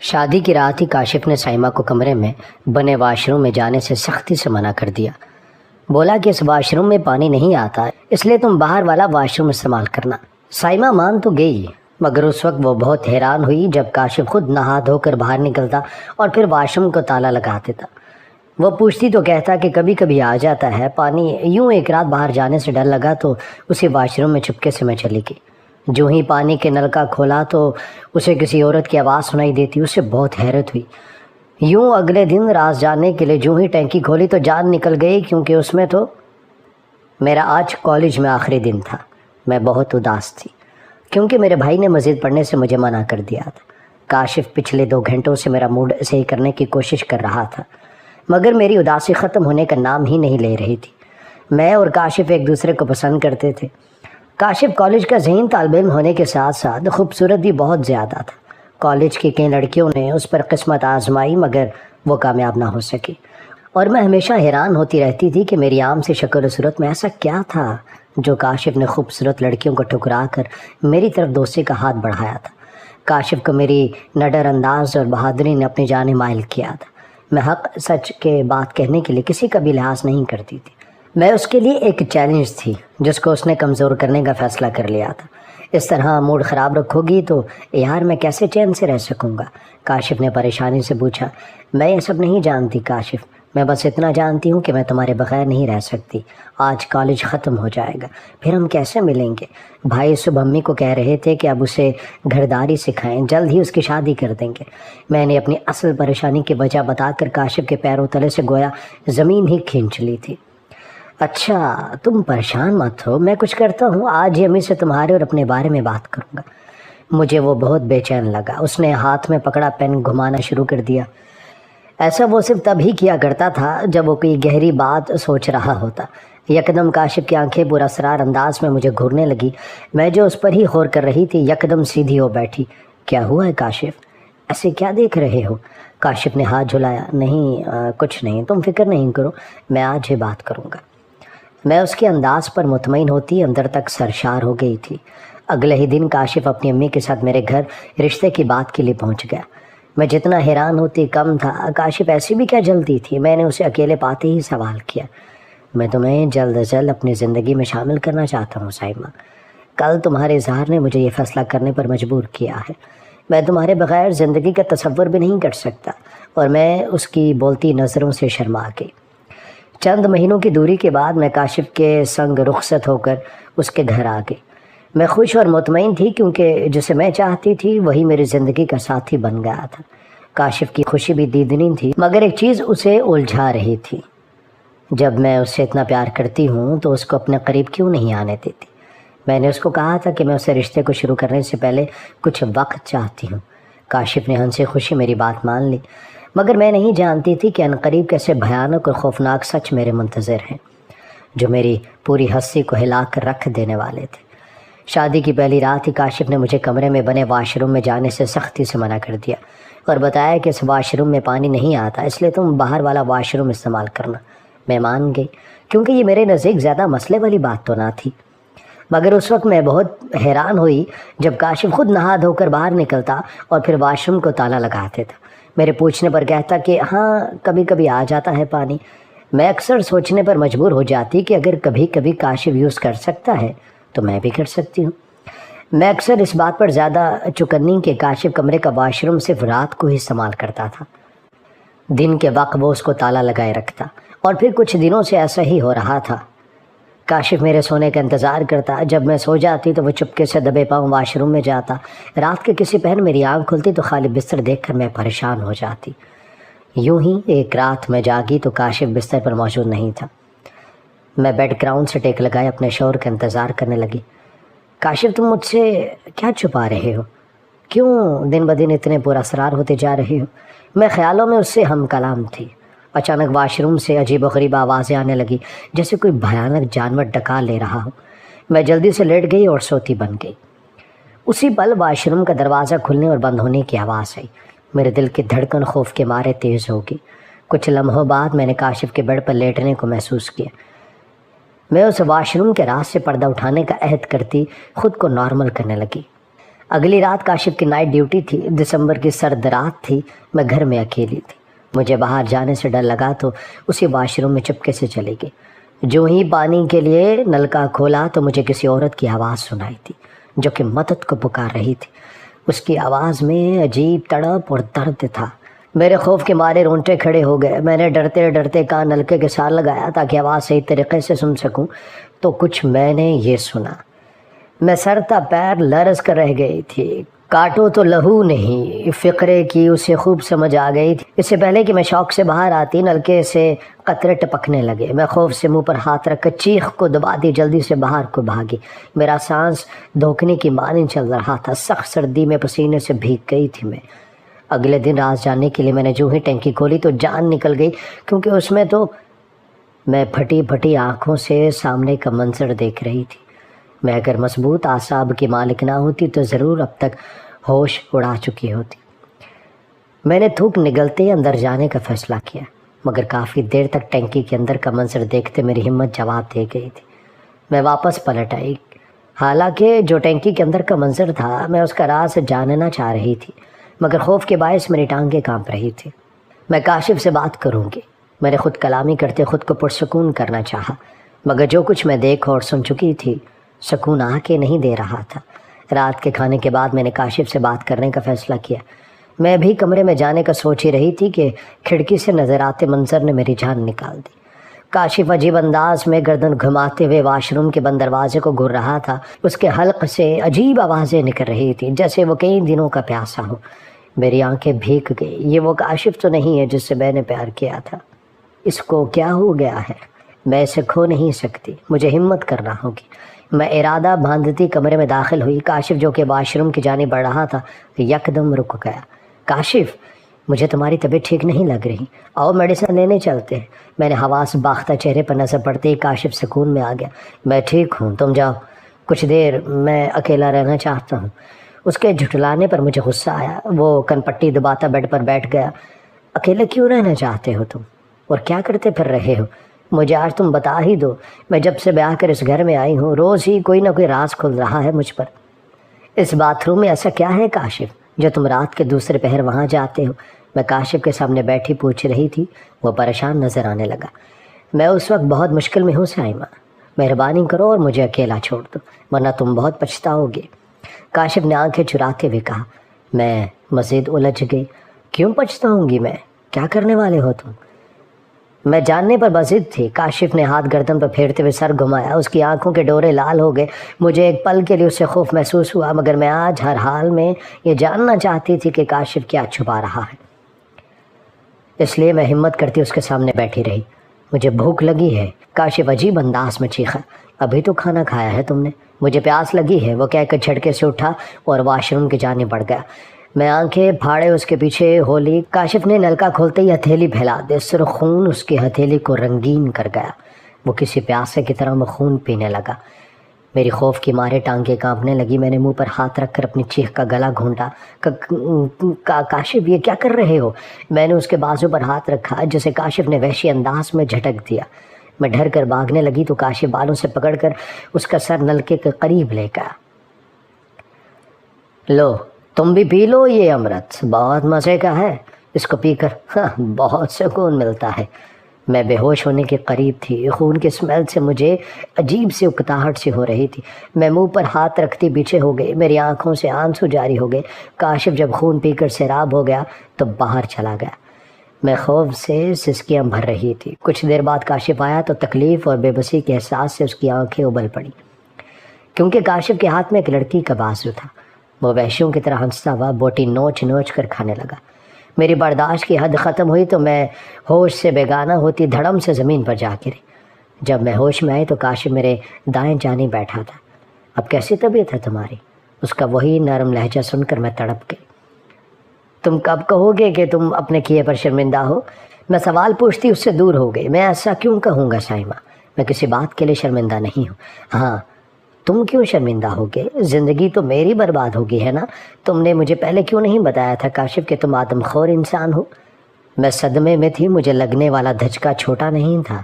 شادی کی رات ہی کاشف نے سائمہ کو کمرے میں بنے واش روم میں جانے سے سختی سے منع کر دیا۔ بولا کہ اس واش روم میں پانی نہیں آتا، اس لیے تم باہر والا واش روم استعمال کرنا۔ سائمہ مان تو گئی، مگر اس وقت وہ بہت حیران ہوئی جب کاشف خود نہا دھو کر باہر نکلتا اور پھر واش روم کو تالا لگا دیتا۔ وہ پوچھتی تو کہتا کہ کبھی کبھی آ جاتا ہے پانی۔ یوں ایک رات باہر جانے سے ڈر لگا تو اسی واش روم میں چپکے سے میں چلی گئی۔ جو ہی پانی کے نل کا کھولا تو اسے کسی عورت کی آواز سنائی دیتی، اسے بہت حیرت ہوئی۔ یوں اگلے دن راز جاننے کے لیے جو ہی ٹینکی کھولی تو جان نکل گئی، کیونکہ اس میں تو میرا آج کالج میں آخری دن تھا۔ میں بہت اداس تھی کیونکہ میرے بھائی نے مزید پڑھنے سے مجھے منع کر دیا تھا۔ کاشف پچھلے 2 گھنٹوں سے میرا موڈ صحیح کرنے کی کوشش کر رہا تھا، مگر میری اداسی ختم ہونے کا نام ہی نہیں لے رہی تھی۔ میں اور کاشف ایک دوسرے کو پسند کرتے تھے۔ کاشف کالج کا ذہین طالب علم ہونے کے ساتھ ساتھ خوبصورت بھی بہت زیادہ تھا۔ کالج کی کئی لڑکیوں نے اس پر قسمت آزمائی، مگر وہ کامیاب نہ ہو سکی، اور میں ہمیشہ حیران ہوتی رہتی تھی کہ میری عام سی شکل و صورت میں ایسا کیا تھا جو کاشف نے خوبصورت لڑکیوں کو ٹھکرا کر میری طرف دوستی کا ہاتھ بڑھایا تھا۔ کاشف کو میری نڈر انداز اور بہادری نے اپنی جانب مائل کیا تھا۔ میں حق سچ کے بات کہنے کے لیے کسی کا بھی لحاظ نہیں کرتی تھی۔ میں اس کے لیے ایک چیلنج تھی جس کو اس نے کمزور کرنے کا فیصلہ کر لیا تھا۔ اس طرح موڈ خراب رکھو گی تو یار میں کیسے چین سے رہ سکوں گا؟ کاشف نے پریشانی سے پوچھا۔ میں یہ سب نہیں جانتی کاشف، میں بس اتنا جانتی ہوں کہ میں تمہارے بغیر نہیں رہ سکتی۔ آج کالج ختم ہو جائے گا، پھر ہم کیسے ملیں گے؟ بھائی صبح امی کو کہہ رہے تھے کہ اب اسے گھرداری سکھائیں، جلد ہی اس کی شادی کر دیں گے۔ میں نے اپنی اصل پریشانی کی وجہ بتا کر کاشف کے پیروں تلے سے گویا زمین ہی کھینچ لی تھی۔ اچھا تم پریشان مت ہو، میں کچھ کرتا ہوں، آج ہی امی سے تمہارے اور اپنے بارے میں بات کروں گا۔ مجھے وہ بہت بے چین لگا۔ اس نے ہاتھ میں پکڑا پین گھمانا شروع کر دیا۔ ایسا وہ صرف تب ہی کیا کرتا تھا جب وہ کوئی گہری بات سوچ رہا ہوتا۔ یکدم کاشف کی آنکھیں پر اسرار انداز میں مجھے گھورنے لگی۔ میں جو اس پر ہی غور کر رہی تھی یکدم سیدھی ہو بیٹھی۔ کیا ہوا ہے کاشف؟ ایسے کیا دیکھ رہے ہو؟ کاشف نے ہاتھ جھلایا۔ نہیں کچھ نہیں، تم فکر نہیں کرو، میں آج ہی بات کروں گا۔ میں اس کے انداز پر مطمئن ہوتی اندر تک سرشار ہو گئی تھی۔ اگلے ہی دن کاشف اپنی امی کے ساتھ میرے گھر رشتے کی بات کے لیے پہنچ گیا۔ میں جتنا حیران ہوتی کم تھا۔ کاشف ایسی بھی کیا جلدی تھی؟ میں نے اسے اکیلے پاتے ہی سوال کیا۔ میں تمہیں جلد از جلد اپنی زندگی میں شامل کرنا چاہتا ہوں سائمہ۔ کل تمہارے اظہار نے مجھے یہ فیصلہ کرنے پر مجبور کیا ہے۔ میں تمہارے بغیر زندگی کا تصور بھی نہیں کر سکتا۔ اور میں اس کی بولتی نظروں سے شرما گئی۔ چند مہینوں کی دوری کے بعد میں کاشف کے سنگ رخصت ہو کر اس کے گھر آ گئی۔ میں خوش اور مطمئن تھی کیونکہ جسے میں چاہتی تھی وہی میری زندگی کا ساتھی بن گیا تھا۔ کاشف کی خوشی بھی دیدنی تھی، مگر ایک چیز اسے الجھا رہی تھی۔ جب میں اس سے اتنا پیار کرتی ہوں تو اس کو اپنے قریب کیوں نہیں آنے دیتی؟ میں نے اس کو کہا تھا کہ میں اسے رشتے کو شروع کرنے سے پہلے کچھ وقت چاہتی ہوں۔ کاشف نے ہنسی خوشی میری بات مان لی، مگر میں نہیں جانتی تھی کہ عنقریب کیسے بھیانک اور خوفناک سچ میرے منتظر ہیں جو میری پوری ہستی کو ہلا کر رکھ دینے والے تھے۔ شادی کی پہلی رات ہی کاشف نے مجھے کمرے میں بنے واش روم میں جانے سے سختی سے منع کر دیا اور بتایا کہ اس واش روم میں پانی نہیں آتا، اس لیے تم باہر والا واش روم استعمال کرنا۔ میں مان گئی کیونکہ یہ میرے نزدیک زیادہ مسئلے والی بات تو نہ تھی، مگر اس وقت میں بہت حیران ہوئی جب کاشف خود نہا دھو کر باہر نکلتا اور پھر واش روم کو تالا لگاتے تھا۔ میرے پوچھنے پر کہتا کہ ہاں کبھی کبھی آ جاتا ہے پانی۔ میں اکثر سوچنے پر مجبور ہو جاتی کہ اگر کبھی کبھی کاشف یوز کر سکتا ہے تو میں بھی کر سکتی ہوں۔ میں اکثر اس بات پر زیادہ چکنی کہ کاشف کمرے کا واش روم صرف رات کو ہی استعمال کرتا تھا، دن کے وقت وہ اس کو تالا لگائے رکھتا، اور پھر کچھ دنوں سے ایسا ہی ہو رہا تھا۔ کاشف میرے سونے کا انتظار کرتا، جب میں سو جاتی تو وہ چپکے سے دبے پاؤں واش روم میں جاتا۔ رات کے کسی پہر میری آنکھ کھلتی تو خالی بستر دیکھ کر میں پریشان ہو جاتی۔ یوں ہی ایک رات میں جاگی تو کاشف بستر پر موجود نہیں تھا۔ میں بیڈ گراؤنڈ سے ٹیک لگائے اپنے شوہر کا انتظار کرنے لگی۔ کاشف تم مجھ سے کیا چھپا رہے ہو؟ کیوں دن بدن اتنے پر اسرار ہوتے جا رہے ہو؟ میں خیالوں میں اس سے ہم کلام تھی۔ اچانک واش روم سے عجیب و غریب آوازیں آنے لگی جیسے کوئی بھیانک جانور ڈکا لے رہا ہو۔ میں جلدی سے لیٹ گئی اور سوتی بن گئی۔ اسی پل واش روم کا دروازہ کھلنے اور بند ہونے کی آواز آئی۔ میرے دل کی دھڑکن خوف کے مارے تیز ہو گئی۔ کچھ لمحوں بعد میں نے کاشف کے بیڈ پر لیٹنے کو محسوس کیا۔ میں اس واش روم کے راز سے پردہ اٹھانے کا عہد کرتی خود کو نارمل کرنے لگی۔ اگلی رات کاشف کی نائٹ ڈیوٹی تھی، دسمبر کی سرد رات تھی، میں گھر میں اکیلی تھی۔ مجھے باہر جانے سے ڈر لگا تو اسی واش روم میں چپکے سے چلی گئی۔ جو ہی پانی کے لیے نلکا کھولا تو مجھے کسی عورت کی آواز سنائی تھی جو کہ مدد کو پکار رہی تھی۔ اس کی آواز میں عجیب تڑپ اور درد تھا۔ میرے خوف کے مارے رونٹے کھڑے ہو گئے۔ میں نے ڈرتے ڈرتے کان نلکے کے ساتھ لگایا تاکہ آواز صحیح طریقے سے سن سکوں، تو کچھ میں نے یہ سنا۔ میں سر تا پیر لرز کر رہ گئی تھی۔ کاٹو تو لہو نہیں، فقرے کی اسے خوب سمجھ آ گئی تھی۔ اس سے پہلے کہ میں شوق سے باہر آتی، نلکے سے قطرے ٹپکنے لگے۔ میں خوف سے منہ پر ہاتھ رکھ کر چیخ کو دبا دی، جلدی سے باہر کو بھاگی۔ میرا سانس دھوکنے کی مانند چل رہا تھا، سخت سردی میں پسینے سے بھیگ گئی تھی میں۔ اگلے دن راز جاننے کے لیے میں نے جو ہی ٹینکی کھولی تو جان نکل گئی، کیونکہ اس میں تو میں پھٹی پھٹی آنکھوں سے سامنے کا منظر دیکھ رہی تھی۔ میں اگر مضبوط اعصاب کی مالک نہ ہوتی تو ضرور اب تک ہوش اڑا چکی ہوتی۔ میں نے تھوک نگلتے ہی اندر جانے کا فیصلہ کیا، مگر کافی دیر تک ٹینکی کے اندر کا منظر دیکھتے میری ہمت جواب دے گئی تھی۔ میں واپس پلٹ آئی، حالانکہ جو ٹینکی کے اندر کا منظر تھا میں اس کا راز جاننا چاہ رہی تھی، مگر خوف کے باعث میری ٹانگیں کانپ رہی تھی۔ میں کاشف سے بات کروں گی، میں نے خود کلامی کرتے خود کو پرسکون کرنا چاہا، مگر جو کچھ میں دیکھ اور سن چکی تھی سکون آ کے نہیں دے رہا تھا۔ رات کے کھانے کے بعد میں نے کاشف سے بات کرنے کا فیصلہ کیا۔ میں بھی کمرے میں جانے کا سوچ ہی رہی تھی کہ کھڑکی سے نظر آتے منظر نے میری جان نکال دی۔ کاشف عجیب انداز میں گردن گھماتے ہوئے واش روم کے بند دروازے کو گھور رہا تھا۔ اس کے حلق سے عجیب آوازیں نکل رہی تھی، جیسے وہ کئی دنوں کا پیاسا ہو۔ میری آنکھیں بھیگ گئی۔ یہ وہ کاشف تو نہیں ہے جس سے میں نے پیار کیا تھا۔ اس کو کیا ہو گیا ہے؟ میں اسے کھو نہیں سکتی، مجھے ہمت کرنا ہوگی۔ میں ارادہ باندھتی کمرے میں داخل ہوئی۔ کاشف جو کہ واش روم کی جانب بڑھ رہا تھا یکدم رک گیا۔ کاشف، مجھے تمہاری طبیعت ٹھیک نہیں لگ رہی، آؤ میڈیسن لینے چلتے ہیں۔ میں نے حواس باختہ چہرے پر نظر پڑتے ہی کاشف سکون میں آ گیا۔ میں ٹھیک ہوں، تم جاؤ، کچھ دیر میں اکیلا رہنا چاہتا ہوں۔ اس کے جھٹلانے پر مجھے غصہ آیا۔ وہ کن پٹی دباتا بیڈ پر بیٹھ گیا۔ اکیلے کیوں رہنا چاہتے ہو تم، اور کیا کرتے پھر رہے ہو؟ مجھے آج تم بتا ہی دو۔ میں جب سے بیاہ کر اس گھر میں آئی ہوں روز ہی کوئی نہ کوئی راز کھل رہا ہے مجھ پر۔ اس باتھ روم میں ایسا کیا ہے کاشف جو تم رات کے دوسرے پہر وہاں جاتے ہو؟ میں کاشف کے سامنے بیٹھی پوچھ رہی تھی۔ وہ پریشان نظر آنے لگا۔ میں اس وقت بہت مشکل میں ہوں سائمہ، مہربانی کرو اور مجھے اکیلا چھوڑ دو، ورنہ تم بہت پچھتاؤ گے۔ کاشف نے آنکھیں چراتے ہوئے کہا۔ میں مزید الجھ گئی۔ کیوں پچھتاؤں گی میں؟ کیا کرنے والے ہو تم؟ میں جاننے پر بضد تھی۔ کاشف نے ہاتھ گردن پر پھیرتے ہوئے سر گھمایا۔ اس کی آنکھوں کے ڈورے لال ہو گئے۔ مجھے ایک پل کے لیے اس سے خوف محسوس ہوا، مگر میں آج ہر حال میں یہ جاننا چاہتی تھی کہ کاشف کیا چھپا رہا ہے۔ اس لیے میں ہمت کرتی اس کے سامنے بیٹھی رہی۔ مجھے بھوک لگی ہے۔ کاشف عجیب انداز میں چیخا۔ ابھی تو کھانا کھایا ہے تم نے؟ مجھے پیاس لگی ہے، وہ کہہ کر جھٹکے سے اٹھا اور واش روم کی جانب بڑھ گیا۔ میں آنکھیں پھاڑے اس کے پیچھے ہو لی۔ کاشف نے نلکا کھولتے ہی ہتھیلی پھیلا دے، سرخ خون اس کی ہتھیلی کو رنگین کر گیا۔ وہ کسی پیاسے کی طرح میں خون پینے لگا۔ میری خوف کی مارے ٹانگیں کانپنے لگی۔ میں نے منہ پر ہاتھ رکھ کر اپنی چیخ کا گلا گھونٹا۔ کاشف، یہ کیا کر رہے ہو؟ میں نے اس کے بازو پر ہاتھ رکھا جسے کاشف نے وحشی انداز میں جھٹک دیا۔ میں ڈر کر بھاگنے لگی تو کاشف بالوں سے پکڑ کر اس کا سر نلکے کے قریب لے گیا۔ لو، تم بھی پی لو، یہ امرت بہت مزے کا ہے، اس کو پی کر بہت سکون ملتا ہے۔ میں بے ہوش ہونے کے قریب تھی۔ خون کی اسمیل سے مجھے عجیب سی اکتاہٹ سی ہو رہی تھی۔ میں منہ پر ہاتھ رکھتی پیچھے ہو گئی۔ میری آنکھوں سے آنسو جاری ہو گئے۔ کاشف جب خون پی کر سیراب ہو گیا تو باہر چلا گیا۔ میں خوف سے سسکیاں بھر رہی تھی۔ کچھ دیر بعد کاشف آیا تو تکلیف اور بے بسی کے احساس سے اس کی آنکھیں ابل پڑی، کیونکہ کاشف کے ہاتھ میں ایک لڑکی کا بازو تھا۔ وہ وحشیوں کی طرح ہنستا ہوا بوٹی نوچ نوچ کر کھانے لگا۔ میری برداشت کی حد ختم ہوئی تو میں ہوش سے بیگانہ ہوتی دھڑم سے زمین پر جا گری۔ جب میں ہوش میں آئی تو کاشف میرے دائیں جانب بیٹھا تھا۔ اب کیسی طبیعت ہے تمہاری؟ اس کا وہی نرم لہجہ سن کر میں تڑپ گئی۔ تم کب کہو گے کہ تم اپنے کیے پر شرمندہ ہو؟ میں سوال پوچھتی اس سے دور ہو گئی۔ میں ایسا کیوں کہوں گا سائمہ؟ میں کسی بات کے لیے شرمندہ نہیں ہوں۔ ہاں، تم کیوں شرمندہ ہوگے؟ زندگی تو میری برباد ہوگی ہے نا؟ تم نے مجھے پہلے کیوں نہیں بتایا تھا کاشف کہ تم آدم خور انسان ہو؟ میں صدمے میں تھی۔ مجھے لگنے والا دھچکا چھوٹا نہیں تھا۔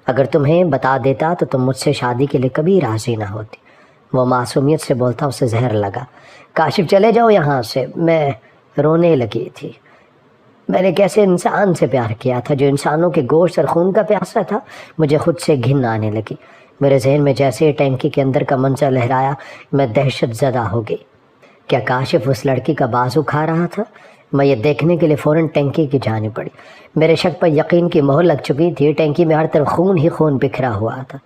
اگر تمہیں بتا دیتا تو تم مجھ سے شادی کے لیے کبھی راضی نہ ہوتی۔ وہ معصومیت سے بولتا اسے زہر لگا۔ کاشف چلے جاؤ یہاں سے. میں رونے لگی تھی. میں نے کیسے انسان سے پیار کیا تھا جو انسانوں کے گوشت اور خون کا پیاسا تھا. مجھے خود سے گھن آنے لگی. میرے ذہن میں جیسے ٹینکی کے اندر کا منظر لہرایا میں دہشت زدہ ہو گئی. کیا کاشف اس لڑکی کا بازو کھا رہا تھا؟ میں یہ دیکھنے کے لیے فوراً ٹینکی کی جانب پڑی. میرے شک پر یقین کی مہر لگ چکی تھی. ٹینکی میں ہر طرف خون ہی خون بکھرا ہوا تھا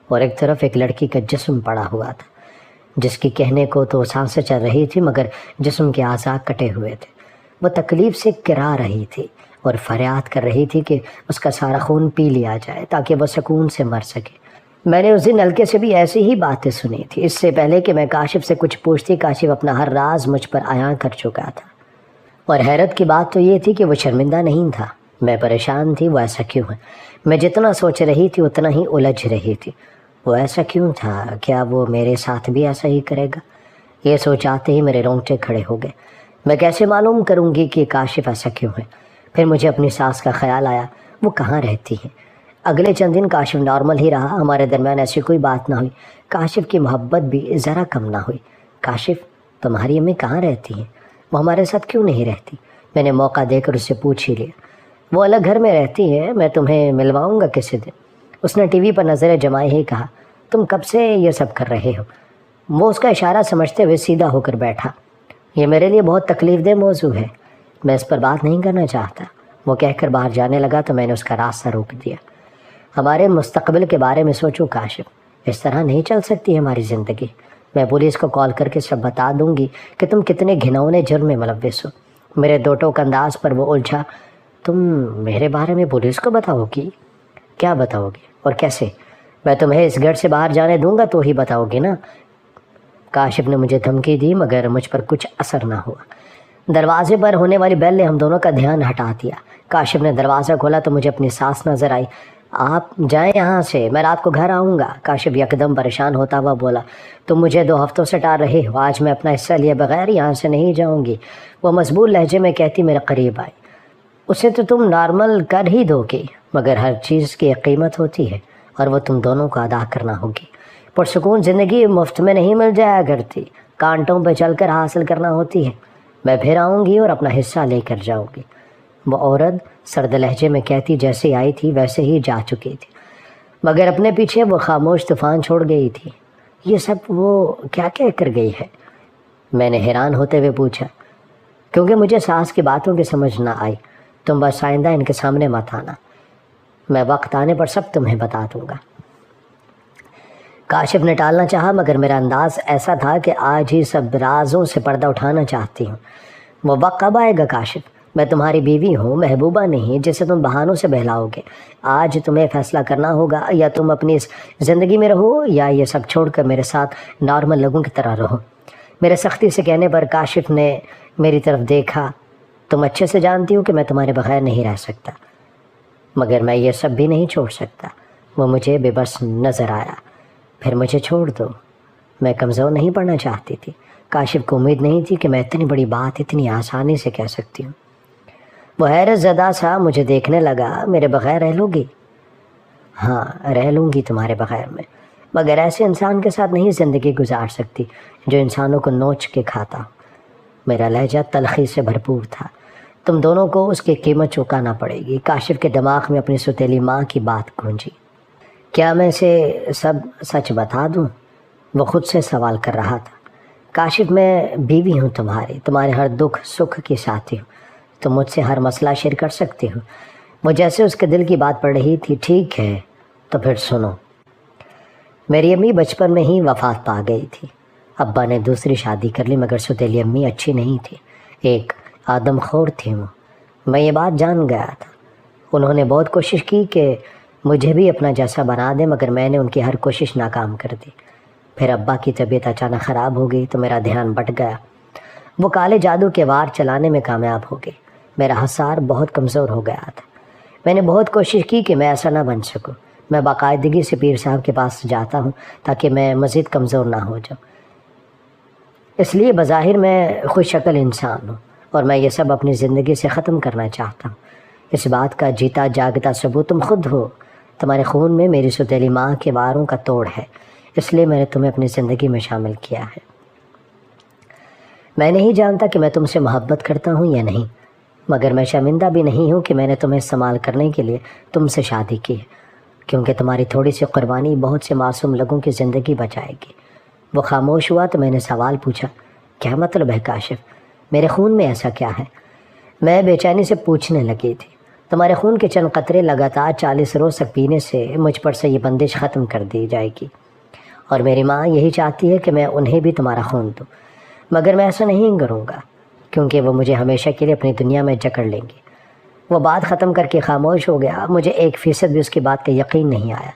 اور ایک طرف ایک لڑکی کا جسم پڑا ہوا تھا جس کی کہنے کو تو سانسیں چل رہی تھی مگر جسم کے اعضاء کٹے ہوئے تھے. وہ تکلیف سے کرا رہی تھی اور فریاد کر رہی تھی کہ اس کا سارا خون پی لیا جائے تاکہ وہ سکون سے مر سکے. میں نے اس دن نلکے سے بھی ایسی ہی باتیں سنی تھی. اس سے پہلے کہ میں کاشف سے کچھ پوچھتی کاشف اپنا ہر راز مجھ پر عیاں کر چکا تھا. اور حیرت کی بات تو یہ تھی کہ وہ شرمندہ نہیں تھا. میں پریشان تھی وہ ایسا کیوں ہے. میں جتنا سوچ رہی تھی اتنا ہی الجھ رہی تھی. وہ ایسا کیوں تھا؟ کیا وہ میرے ساتھ بھی ایسا ہی کرے گا؟ یہ سوچ آتے ہی میرے رونگٹے کھڑے ہو گئے. میں کیسے معلوم کروں گی کہ کاشف ایسا کیوں ہے؟ پھر مجھے اپنی ساس کا خیال آیا. وہ کہاں رہتی ہے؟ اگلے چند دن کاشف نارمل ہی رہا. ہمارے درمیان ایسی کوئی بات نہ ہوئی. کاشف کی محبت بھی ذرا کم نہ ہوئی. کاشف تمہاری امی کہاں رہتی ہیں؟ وہ ہمارے ساتھ کیوں نہیں رہتی؟ میں نے موقع دے کر اس سے پوچھ ہی لیا. وہ الگ گھر میں رہتی ہے. میں تمہیں ملواؤں گا کسی دن. اس نے ٹی وی پر نظریں جمائے ہی کہا. تم کب سے یہ سب کر رہے ہو؟ وہ اس کا اشارہ سمجھتے ہوئے سیدھا ہو کر بیٹھا. یہ میرے لیے بہت تکلیف دہ موضوع ہے. میں اس پر بات نہیں کرنا چاہتا. وہ کہہ کر باہر جانے لگا تو میں نے اس کا راستہ روک دیا. ہمارے مستقبل کے بارے میں سوچو کاشف. اس طرح نہیں چل سکتی ہماری زندگی. میں پولیس کو کال کر کے سب بتا دوں گی کہ تم کتنے گھنونے جرم میں ملوث ہو. میرے دو ٹوک انداز پر وہ الجھا. تم میرے بارے میں پولیس کو بتاؤ گی؟ کیا بتاؤ گی اور کیسے؟ میں تمہیں اس گھر سے باہر جانے دوں گا تو ہی بتاؤ گی نا. کاشف نے مجھے دھمکی دی مگر مجھ پر کچھ اثر نہ ہوا. دروازے پر ہونے والی بیل نے ہم دونوں کا دھیان ہٹا دیا. کاشف نے دروازہ کھولا تو مجھے اپنی ساس نظر آئی. آپ جائیں یہاں سے, میں رات کو گھر آؤں گا. کاشف یکدم پریشان ہوتا ہوا بولا. تم مجھے 2 ہفتوں سے ٹال رہے ہو. آج میں اپنا حصہ لیے بغیر یہاں سے نہیں جاؤں گی. وہ مضبوط لہجے میں کہتی میرے قریب آئی. اسے تو تم نارمل کر ہی دو گی مگر ہر چیز کی ایک قیمت ہوتی ہے اور وہ تم دونوں کو ادا کرنا ہوگی. پرسکون زندگی مفت میں نہیں مل جایا کرتی. کانٹوں پہ چل کر حاصل کرنا ہوتی ہے. میں پھر آؤں گی اور اپنا حصہ لے کر جاؤں گی. وہ عورت سرد لہجے میں کہتی جیسے آئی تھی ویسے ہی جا چکی تھی مگر اپنے پیچھے وہ خاموش طوفان چھوڑ گئی تھی. یہ سب وہ کیا کہہ کر گئی ہے؟ میں نے حیران ہوتے ہوئے پوچھا. کیونکہ مجھے ساس کی باتوں کی سمجھ نہ آئی. تم بس آئندہ ان کے سامنے مت آنا. میں وقت آنے پر سب تمہیں بتا دوں گا. کاشف نے ٹالنا چاہا مگر میرا انداز ایسا تھا کہ آج ہی سب رازوں سے پردہ اٹھانا چاہتی ہوں. وہ وقت کب آئے گا کاشف؟ میں تمہاری بیوی ہوں, محبوبہ نہیں جسے تم بہانوں سے بہلاؤ گے. آج تمہیں فیصلہ کرنا ہوگا. یا تم اپنی اس زندگی میں رہو یا یہ سب چھوڑ کر میرے ساتھ نارمل لوگوں کی طرح رہو. میرے سختی سے کہنے پر کاشف نے میری طرف دیکھا. تم اچھے سے جانتی ہو کہ میں تمہارے بغیر نہیں رہ سکتا مگر میں یہ سب بھی نہیں چھوڑ سکتا. وہ مجھے بے بس نظر آیا. پھر مجھے چھوڑ دو. میں کمزور نہیں پڑنا چاہتی تھی. کاشف کو امید نہیں تھی کہ میں اتنی بڑی بات اتنی آسانی سے کہہ سکتی ہوں. وہ حیرت زدہ سا مجھے دیکھنے لگا. میرے بغیر رہ لو گی؟ ہاں رہ لوں گی تمہارے بغیر میں مگر ایسے انسان کے ساتھ نہیں زندگی گزار سکتی جو انسانوں کو نوچ کے کھاتا ہو. میرا لہجہ تلخی سے بھرپور تھا. تم دونوں کو اس کی قیمت چکانا پڑے گی. کاشف کے دماغ میں اپنی ستیلی ماں کی بات گونجی. کیا میں اسے سب سچ بتا دوں؟ وہ خود سے سوال کر رہا تھا. کاشف میں بیوی ہوں تمہاری. تمہارے ہر دکھ سکھ کی ساتھی ہوں. تم مجھ سے ہر مسئلہ شیئر کر سکتی ہو. وہ جیسے اس کے دل کی بات پڑھ رہی تھی. ٹھیک ہے تو پھر سنو. میری امی بچپن میں ہی وفات پا گئی تھی. ابا نے دوسری شادی کر لی مگر ستیلی امی اچھی نہیں تھی. ایک آدم خور تھی وہ. میں یہ بات جان گیا تھا. انہوں نے بہت کوشش کی کہ مجھے بھی اپنا جیسا بنا دے مگر میں نے ان کی ہر کوشش ناکام کر دی. پھر ابا کی طبیعت اچانک خراب ہو گئی تو میرا دھیان بٹ گیا. وہ کالے جادو کے وار چلانے میں کامیاب ہو گئی. میرا حسار بہت کمزور ہو گیا تھا. میں نے بہت کوشش کی کہ میں ایسا نہ بن سکوں. میں باقاعدگی سے پیر صاحب کے پاس جاتا ہوں تاکہ میں مزید کمزور نہ ہو جاؤں. اس لیے بظاہر میں خوش شکل انسان ہوں اور میں یہ سب اپنی زندگی سے ختم کرنا چاہتا ہوں. اس بات کا جیتا جاگتا ثبوت تم خود ہو. تمہارے خون میں میری ستیلی ماں کے واروں کا توڑ ہے. اس لیے میں نے تمہیں اپنی زندگی میں شامل کیا ہے. میں نہیں جانتا کہ میں تم سے محبت کرتا ہوں یا نہیں، مگر میں شرمندہ بھی نہیں ہوں کہ میں نے تمہیں استعمال کرنے کے لیے تم سے شادی کی ہے، کیونکہ تمہاری تھوڑی سی قربانی بہت سے معصوم لوگوں کی زندگی بچائے گی۔ وہ خاموش ہوا تو میں نے سوال پوچھا، کیا مطلب ہے کاشف؟ میرے خون میں ایسا کیا ہے؟ میں بے چینی سے پوچھنے لگی تھی، تمہارے خون کے چند قطرے لگاتار 40 روز تک پینے سے مجھ پر سے یہ بندش ختم کر دی جائے گی، اور میری ماں یہی چاہتی ہے کہ میں انہیں بھی تمہارا خون دوں، مگر میں ایسا نہیں کروں گا کیونکہ وہ مجھے ہمیشہ کے لیے اپنی دنیا میں جکڑ لیں گے۔ وہ بات ختم کر کے خاموش ہو گیا۔ مجھے 1% بھی اس کی بات کا یقین نہیں آیا۔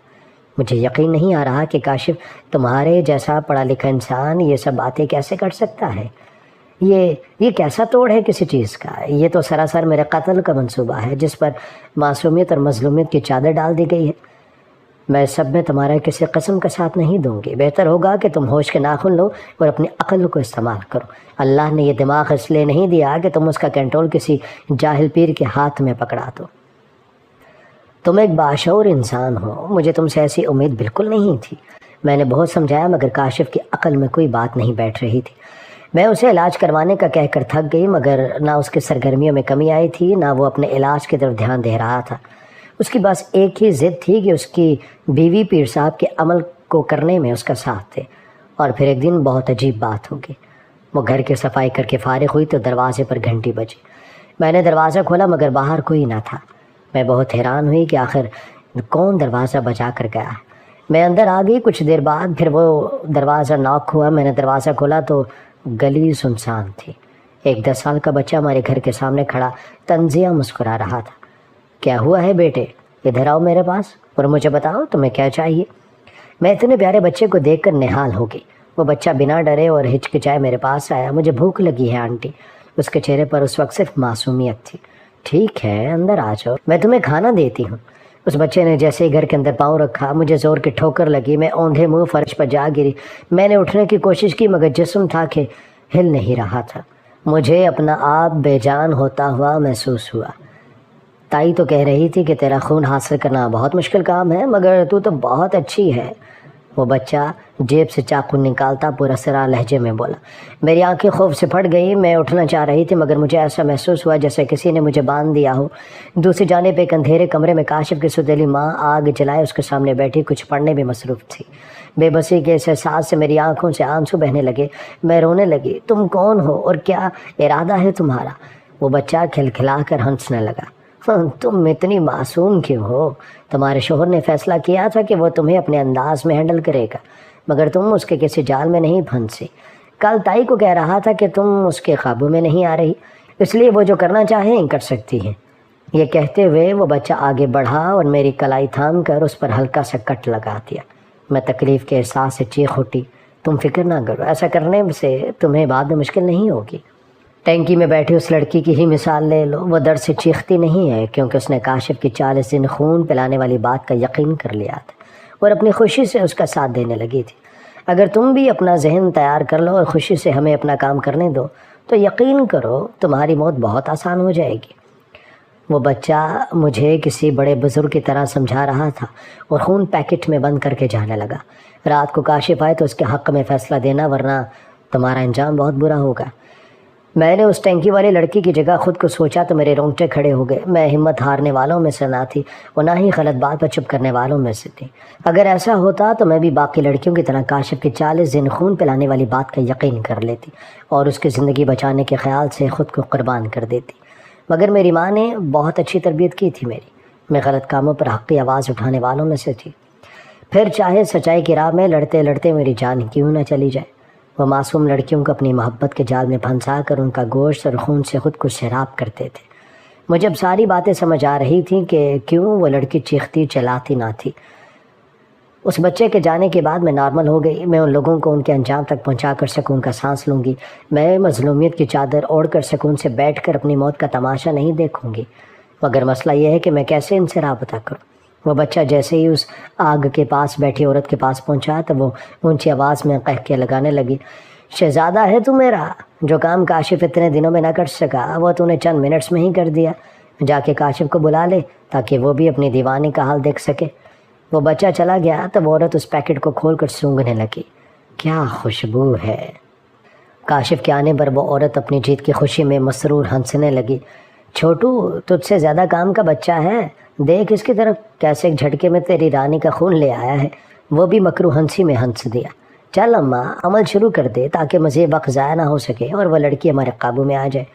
مجھے یقین نہیں آ رہا کہ کاشف تمہارے جیسا پڑھا لکھا انسان یہ سب باتیں کیسے کر سکتا ہے۔ یہ کیسا توڑ ہے کسی چیز کا؟ یہ تو سراسر میرے قتل کا منصوبہ ہے جس پر معصومیت اور مظلومیت کی چادر ڈال دی گئی ہے۔ میں سب میں تمہارا کسی قسم کا ساتھ نہیں دوں گی۔ بہتر ہوگا کہ تم ہوش کے ناخن لو اور اپنی عقل کو استعمال کرو۔ اللہ نے یہ دماغ اس لیے نہیں دیا کہ تم اس کا کنٹرول کسی جاہل پیر کے ہاتھ میں پکڑا دو۔ تم ایک باشعور انسان ہو، مجھے تم سے ایسی امید بالکل نہیں تھی۔ میں نے بہت سمجھایا مگر کاشف کی عقل میں کوئی بات نہیں بیٹھ رہی تھی۔ میں اسے علاج کروانے کا کہہ کر تھک گئی، مگر نہ اس کی سرگرمیوں میں کمی آئی تھی نہ وہ اپنے علاج کی طرف دھیان دے رہا تھا۔ اس کی بس ایک ہی ضد تھی کہ اس کی بیوی پیر صاحب کے عمل کو کرنے میں اس کا ساتھ دے۔ اور پھر ایک دن بہت عجیب بات ہوگی۔ وہ گھر کی صفائی کر کے فارغ ہوئی تو دروازے پر گھنٹی بجی۔ میں نے دروازہ کھولا مگر باہر کوئی نہ تھا۔ میں بہت حیران ہوئی کہ آخر کون دروازہ بجا کر گیا ہے۔ میں اندر آ گئی۔ کچھ دیر بعد پھر وہ دروازہ ناک ہوا۔ میں نے دروازہ کھولا تو گلی سنسان تھی۔ ایک 10 سال کا بچہ ہمارے گھر کے سامنے کھڑا طنزیہ مسکرا رہا تھا۔ کیا ہوا ہے بیٹے؟ ادھر آؤ میرے پاس اور مجھے بتاؤ تمہیں کیا چاہیے۔ میں اتنے پیارے بچے کو دیکھ کر نہال ہو گئی۔ وہ بچہ بنا ڈرے اور ہچکچائے میرے پاس آیا۔ مجھے بھوک لگی ہے آنٹی۔ اس کے چہرے پر اس وقت صرف معصومیت تھی۔ ٹھیک ہے اندر آ جاؤ، میں تمہیں کھانا دیتی ہوں۔ اس بچے نے جیسے ہی گھر کے اندر پاؤں رکھا مجھے زور کی ٹھوکر لگی۔ میں اوندھے منہ فرش پر جا گری۔ میں نے اٹھنے کی کوشش کی مگر جسم تھا کہ ہل نہیں رہا تھا۔ مجھے اپنا آپ بے جان ہوتا ہوا محسوس ہوا۔ تائی تو کہہ رہی تھی کہ تیرا خون حاصل کرنا بہت مشکل کام ہے مگر تو بہت اچھی ہے۔ وہ بچہ جیب سے چاقو نکالتا پورا سرا لہجے میں بولا۔ میری آنکھیں خوف سے پھٹ گئی۔ میں اٹھنا چاہ رہی تھی مگر مجھے ایسا محسوس ہوا جیسے کسی نے مجھے باندھ دیا ہو۔ دوسری جانب ایک اندھیرے کمرے میں کاشف کی سوتیلی ماں آگ جلائے اس کے سامنے بیٹھی کچھ پڑھنے میں مصروف تھی۔ بے بسی کے اس احساس سے میری آنکھوں سے آنسو بہنے لگے۔ میں رونے لگی۔ تم کون ہو اور کیا ارادہ ہے تمہارا؟ وہ بچہ کھلکھلا کر ہنسنے لگا۔ تم اتنی معصوم کیوں ہو؟ تمہارے شوہر نے فیصلہ کیا تھا کہ وہ تمہیں اپنے انداز میں ہینڈل کرے گا مگر تم اس کے کسی جال میں نہیں پھنسی۔ کل تائی کو کہہ رہا تھا کہ تم اس کے قابو میں نہیں آ رہی، اس لیے وہ جو کرنا چاہیں کر سکتی ہیں۔ یہ کہتے ہوئے وہ بچہ آگے بڑھا اور میری کلائی تھام کر اس پر ہلکا سا کٹ لگا دیا۔ میں تکلیف کے احساس سے چیخ اٹھی۔ تم فکر نہ کرو، ایسا کرنے سے تمہیں بعد میں مشکل نہیں ہوگی۔ ٹینکی میں بیٹھی اس لڑکی کی ہی مثال لے لو۔ وہ درد سے چیختی نہیں ہے کیونکہ اس نے کاشف کی 40 دن خون پلانے والی بات کا یقین کر لیا تھا اور اپنی خوشی سے اس کا ساتھ دینے لگی تھی۔ اگر تم بھی اپنا ذہن تیار کر لو اور خوشی سے ہمیں اپنا کام کرنے دو تو یقین کرو تمہاری موت بہت آسان ہو جائے گی۔ وہ بچہ مجھے کسی بڑے بزرگ کی طرح سمجھا رہا تھا اور خون پیکٹ میں بند کر کے جانے لگا۔ رات کو کاشف آئے تو اس کے حق میں فیصلہ دینا ورنہ تمہارا انجام بہت برا ہوگا۔ میں نے اس ٹینکی والی لڑکی کی جگہ خود کو سوچا تو میرے رونگٹے کھڑے ہو گئے۔ میں ہمت ہارنے والوں میں سے نہ تھی اور نہ ہی غلط بات پر چپ کرنے والوں میں سے تھی۔ اگر ایسا ہوتا تو میں بھی باقی لڑکیوں کی طرح کاشف کی 40 دن خون پلانے والی بات کا یقین کر لیتی اور اس کی زندگی بچانے کے خیال سے خود کو قربان کر دیتی، مگر میری ماں نے بہت اچھی تربیت کی تھی میری۔ میں غلط کاموں پر حقی آواز اٹھانے والوں میں سے تھی، پھر چاہے سچائی کی راہ میں لڑتے لڑتے میری جان کیوں نہ چلی جائے۔ وہ معصوم لڑکیوں کو اپنی محبت کے جال میں پھنسا کر ان کا گوشت اور خون سے خود کو سیراب کرتے تھے۔ مجھے اب ساری باتیں سمجھ آ رہی تھیں کہ کیوں وہ لڑکی چیختی چلاتی نہ تھی۔ اس بچے کے جانے کے بعد میں نارمل ہو گئی۔ میں ان لوگوں کو ان کے انجام تک پہنچا کر سکون کا سانس لوں گی۔ میں مظلومیت کی چادر اوڑھ کر سکون سے بیٹھ کر اپنی موت کا تماشا نہیں دیکھوں گی، مگر مسئلہ یہ ہے کہ میں کیسے ان سے رابطہ کروں۔ وہ بچہ جیسے ہی اس آگ کے پاس بیٹھی عورت کے پاس پہنچا تو وہ اونچی آواز میں قہقہے لگانے لگی۔ شہزادہ ہے تو میرا، جو کام کاشف اتنے دنوں میں نہ کر سکا وہ تو نے چند منٹس میں ہی کر دیا۔ جا کے کاشف کو بلا لے تاکہ وہ بھی اپنی دیوانی کا حال دیکھ سکے۔ وہ بچہ چلا گیا تو وہ عورت اس پیکٹ کو کھول کر سونگھنے لگی۔ کیا خوشبو ہے! کاشف کے آنے پر وہ عورت اپنی جیت کی خوشی میں مسرور ہنسنے لگی۔ چھوٹو تجھ سے زیادہ کام کا بچہ ہے، دیکھ اس کی طرف کیسے ایک جھٹکے میں تیری رانی کا خون لے آیا ہے۔ وہ بھی مکرو ہنسی میں ہنس دیا۔ چل اماں عمل شروع کر دے تاکہ مزید وقت ضائع نہ ہو سکے اور وہ لڑکی ہمارے قابو میں آ جائے۔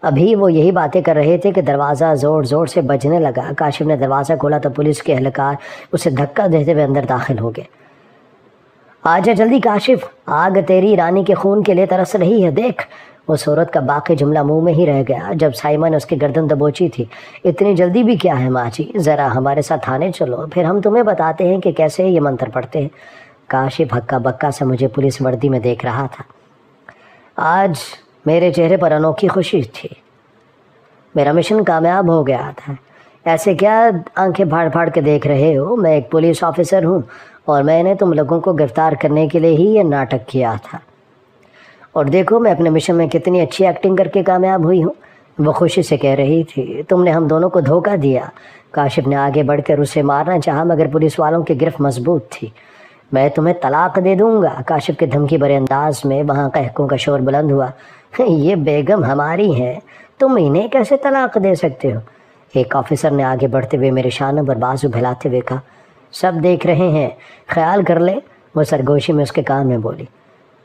ابھی وہ یہی باتیں کر رہے تھے کہ دروازہ زور زور سے بجنے لگا۔ کاشف نے دروازہ کھولا تو پولیس کے اہلکار اسے دھکا دیتے ہوئے اندر داخل ہو گئے۔ آجا جلدی کاشف، آگ تیری رانی کے خون کے لیے ترس رہی ہے، دیکھ۔ اس عورت کا باقی جملہ منہ میں ہی رہ گیا جب سائمہ نے اس کی گردن دبوچی تھی۔ اتنی جلدی بھی کیا ہے ماں جی، ذرا ہمارے ساتھ تھانے چلو، پھر ہم تمہیں بتاتے ہیں کہ کیسے یہ منتر پڑھتے ہیں۔ کاشف ہکا بکا سے مجھے پولیس وردی میں دیکھ رہا تھا۔ آج میرے چہرے پر انوکھی خوشی تھی، میرا مشن کامیاب ہو گیا تھا۔ ایسے کیا آنکھیں پھاڑ پھاڑ کے دیکھ رہے ہو؟ میں ایک پولیس آفیسر ہوں اور میں نے تم لوگوں کو گرفتار کرنے کے لیے ہی یہ ناٹک کیا تھا، اور دیکھو میں اپنے مشن میں کتنی اچھی ایکٹنگ کر کے کامیاب ہوئی ہوں۔ وہ خوشی سے کہہ رہی تھی، تم نے ہم دونوں کو دھوکہ دیا۔ کاشف نے آگے بڑھ کر اسے مارنا چاہا مگر پولیس والوں کی گرفت مضبوط تھی۔ میں تمہیں طلاق دے دوں گا، کاشف کے دھمکی بھرے انداز میں وہاں قہقوں کا شور بلند ہوا۔ یہ بیگم ہماری ہے، تم انہیں کیسے طلاق دے سکتے ہو؟ ایک آفیسر نے آگے بڑھتے ہوئے میرے شانوں پر بازو پھیلاتے ہوئے کہا۔ سب دیکھ رہے ہیں، خیال کر لے، وہ سرگوشی میں اس کے کان میں بولی،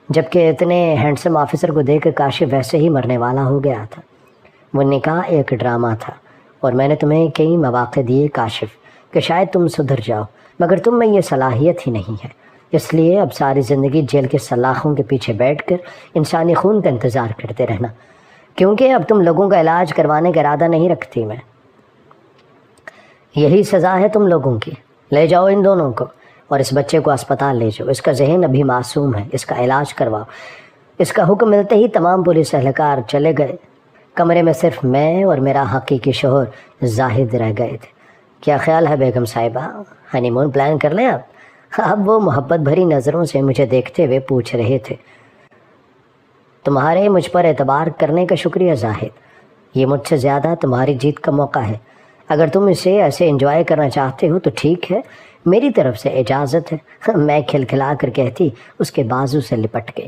جبکہ اتنے ہینڈسم آفیسر کو دیکھ کر کاشف ویسے ہی مرنے والا ہو گیا تھا۔ وہ نکاح ایک ڈرامہ تھا اور میں نے تمہیں کئی مواقع دیے کاشف کہ شاید تم سدھر جاؤ، مگر تم میں یہ صلاحیت ہی نہیں ہے۔ اس لیے اب ساری زندگی جیل کے سلاخوں کے پیچھے بیٹھ کر انسانی خون کا انتظار کرتے رہنا، کیونکہ اب تم لوگوں کا علاج کروانے کا ارادہ نہیں رکھتی میں۔ یہی سزا ہے تم لوگوں کی۔ لے جاؤ ان دونوں کو اور اس بچے کو اسپتال لے جاؤ، اس کا ذہن ابھی معصوم ہے، اس کا علاج کرواؤ۔ اس کا حکم ملتے ہی تمام پولیس اہلکار چلے گئے۔ کمرے میں صرف میں اور میرا حقیقی شوہر زاہد رہ گئے تھے۔ کیا خیال ہے بیگم صاحبہ، ہنی مون پلان کر لیں اب وہ محبت بھری نظروں سے مجھے دیکھتے ہوئے پوچھ رہے تھے۔ تمہارے مجھ پر اعتبار کرنے کا شکریہ زاہد، یہ مجھ سے زیادہ تمہاری جیت کا موقع ہے۔ اگر تم اسے ایسے انجوائے کرنا چاہتے ہو تو ٹھیک ہے، میری طرف سے اجازت ہے، میں کھلکھلا کر کہتی اس کے بازو سے لپٹ گئی۔